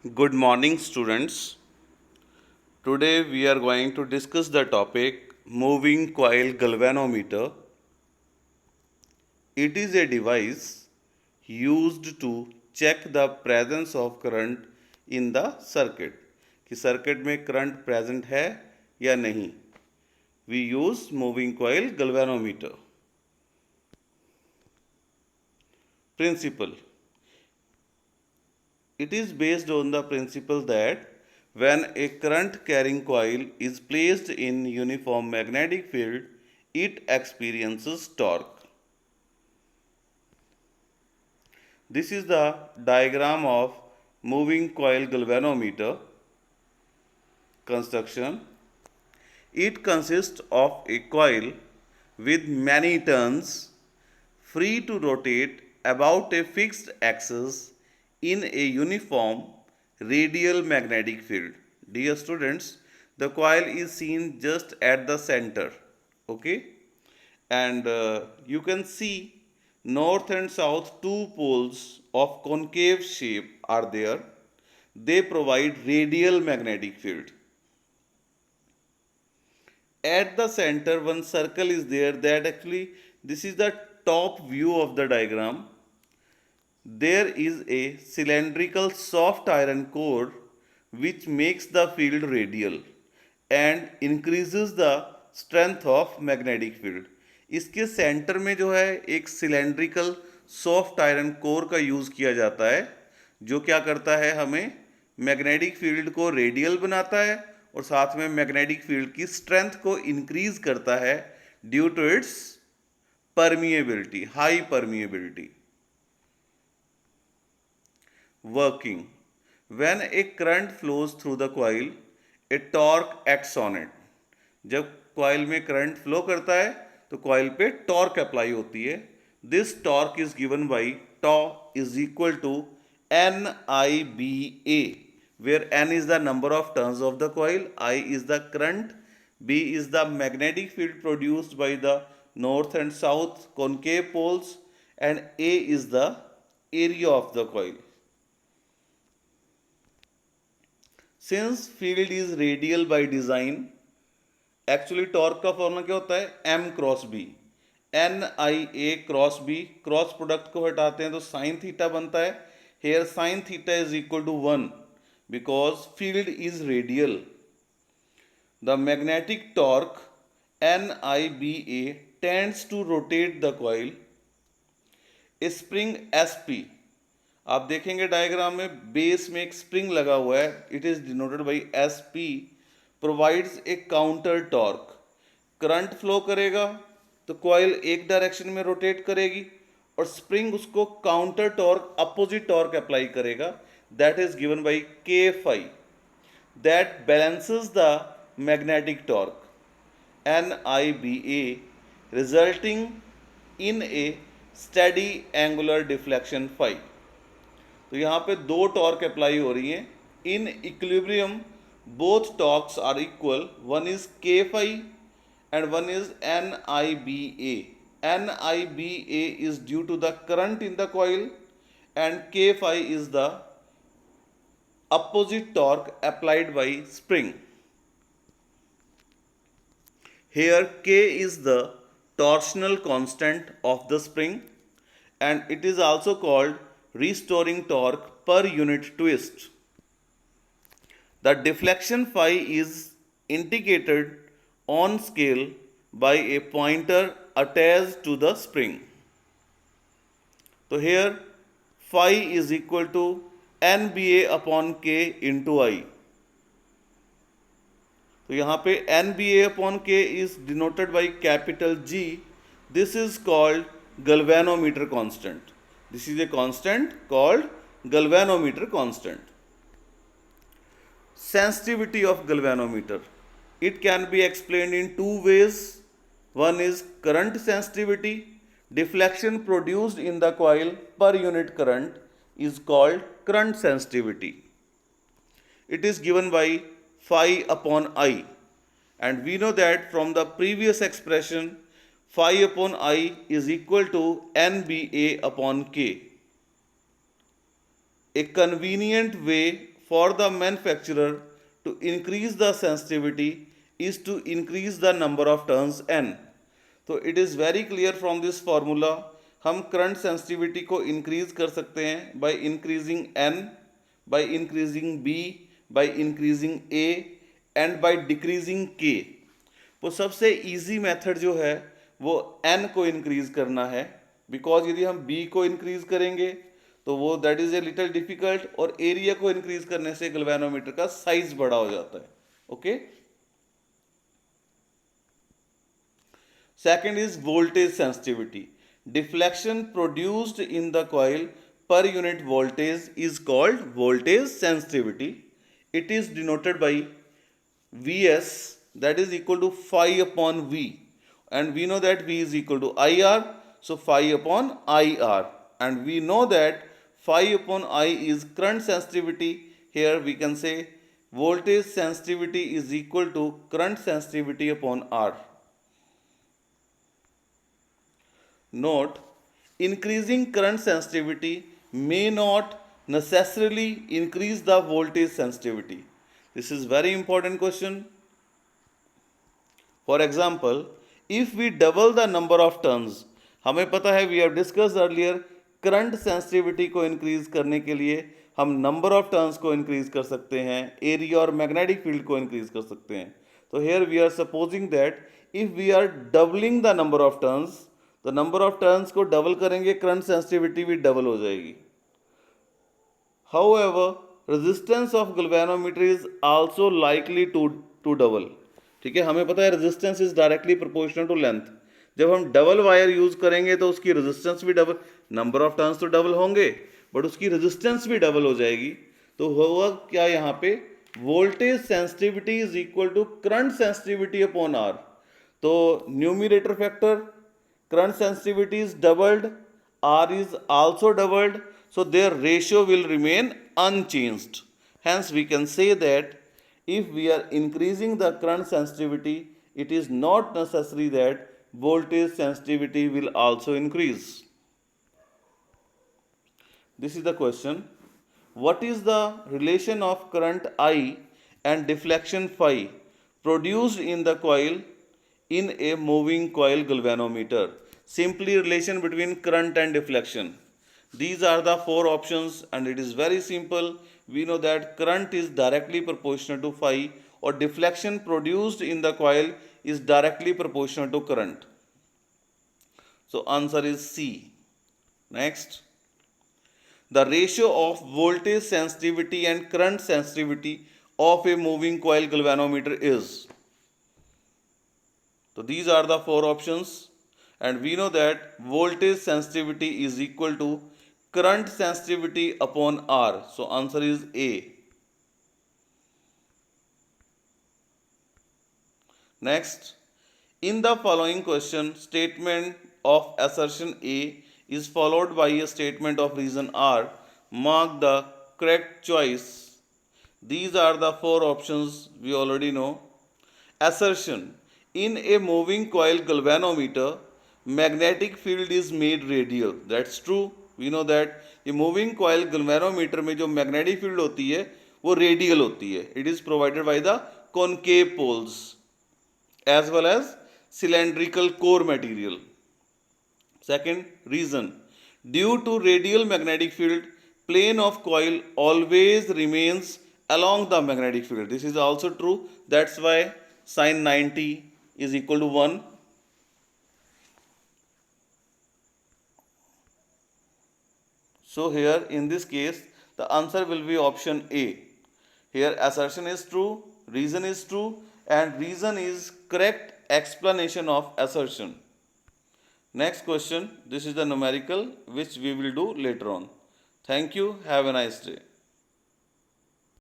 Good morning, students. Today we are going to discuss the topic moving coil galvanometer. It is a device used to check the presence of current in the circuit. कि circuit में current present है या नहीं. We use moving coil galvanometer. Principle. It is based on the principle that when a current carrying coil is placed in uniform magnetic field, it experiences torque. This is the diagram of moving coil galvanometer construction. It consists of a coil with many turns free to rotate about a fixed axis in a uniform radial magnetic field. Dear students, the coil is seen just at the center, okay? And you can see north and south two poles of concave shape are there. They provide radial magnetic field. At the center one circle is there, that actually this is the top view of the diagram. There is a cylindrical soft iron core which makes the field radial and increases the strength of magnetic field. इसके centre में जो है एक cylindrical soft iron core का use किया जाता है जो क्या करता है, हमें मैग्नेटिक फील्ड को रेडियल बनाता है और साथ में मैग्नेटिक फील्ड की स्ट्रेंथ को इंक्रीज करता है due to its permeability, high permeability. Working. When a current flows through the coil, a torque acts on it. जब कॉइल में करंट फ्लो करता है तो कॉइल पे टॉर्क अप्लाई होती है. This torque is given by tau is equal to N I B A, where N is the number of turns of the coil, I is the current, B is the magnetic field produced by the north and south concave poles, and A is the area of the coil. Since field is radial by design, actually torque का formula क्या होता है, M cross B, N I A cross B. Cross product को हटाते हैं तो sine theta बनता है. Here sine theta is equal to 1 because field is radial. The magnetic torque N I B A tends to rotate the coil. Spring S P, आप देखेंगे diagram में base में एक स्प्रिंग लगा हुआ है, it is denoted by S P, provides a counter torque. Current flow करेगा तो कॉइल एक डायरेक्शन में रोटेट करेगी और स्प्रिंग उसको counter torque, opposite torque apply करेगा. That is given by K phi, that balances the magnetic torque N I B A, resulting in a steady angular deflection phi. तो यहाँ पे दो टॉर्क अप्लाई हो रही हैं. In equilibrium both torques are equal. One is k phi and one is NIBA. NIBA is due to the current in the coil and k phi is the opposite torque applied by spring. Here k is the torsional constant of the spring and it is also called restoring torque per unit twist. The deflection phi is indicated on scale by a pointer attached to the spring. So here phi is equal to NBA upon K into I. तो यहाँ पे NBA upon K is denoted by capital G. This is called galvanometer constant. This is a constant called galvanometer constant. Sensitivity of galvanometer. It can be explained in two ways. One is current sensitivity. Deflection produced in the coil per unit current is called current sensitivity. It is given by phi upon I. And we know that from the previous expression, phi upon I is equal to NBA upon K. A convenient way for the manufacturer to increase the sensitivity is to increase the number of turns n. तो it is very clear from this formula, हम current sensitivity को increase कर सकते हैं by increasing n, by increasing b, by increasing a and by decreasing k. तो सबसे easy method जो है वो n को इंक्रीज करना है, बिकॉज यदि हम b को इंक्रीज करेंगे तो वो that is a little difficult, और एरिया को इंक्रीज करने से गैल्वेनोमीटर का साइज बड़ा हो जाता है. Okay. Second is voltage sensitivity. Deflection produced in the coil per unit voltage is called voltage sensitivity. It is denoted by Vs, that is equal to phi upon V, and we know that V is equal to IR, so phi upon IR, and we know that phi upon I is current sensitivity. Here we can say voltage sensitivity is equal to current sensitivity upon R. Note, increasing current sensitivity may not necessarily increase the voltage sensitivity. This is very important question. For example, if we double the number of turns, हमें पता है we have discussed earlier, current sensitivity को increase करने के लिए हम number of turns को increase कर सकते हैं, area और magnetic field को increase कर सकते हैं. तो here we are supposing that if we are doubling the number of turns, तो नंबर ऑफ टर्न्स को डबल करेंगे, करंट सेंसिटिविटी भी डबल हो जाएगी. However, resistance of galvanometer is also likely to double. ठीक है, हमें पता है resistance is directly proportional to length. जब हम डबल वायर यूज करेंगे तो उसकी रेजिस्टेंस भी डबल, नंबर ऑफ टर्न्स तो डबल होंगे बट उसकी रेजिस्टेंस भी डबल हो जाएगी. तो होगा क्या यहाँ पे, voltage sensitivity is equal to current sensitivity upon R. तो numerator factor current sensitivity is doubled, R is also doubled, so their ratio will remain unchanged. Hence we can say that if we are increasing the current sensitivity, it is not necessary that voltage sensitivity will also increase. This is the question. What is the relation of current I and deflection phi produced in the coil in a moving coil galvanometer? Simply relation between current and deflection. These are the four options and it is very simple. We know that current is directly proportional to phi, or deflection produced in the coil is directly proportional to current. So answer is C. Next, the ratio of voltage sensitivity and current sensitivity of a moving coil galvanometer is. So these are the four options, and we know that voltage sensitivity is equal to current sensitivity upon R. So answer is A. Next, in the following question, statement of assertion A is followed by a statement of reason R. Mark the correct choice. These are the four options we already know. Assertion: in a moving coil galvanometer, magnetic field is made radial. That's true. We know that ये moving coil galvanometer में जो magnetic field होती है वो radial होती है. It is provided by the concave poles as well as cylindrical core material. Second reason: due to radial magnetic field, plane of coil always remains along the magnetic field. This is also true. That's why sin 90 is equal to 1. So here in this case the answer will be option A. Here assertion is true, reason is true, and reason is correct explanation of assertion. Next question, this is the numerical which we will do later on. Thank you, have a nice day.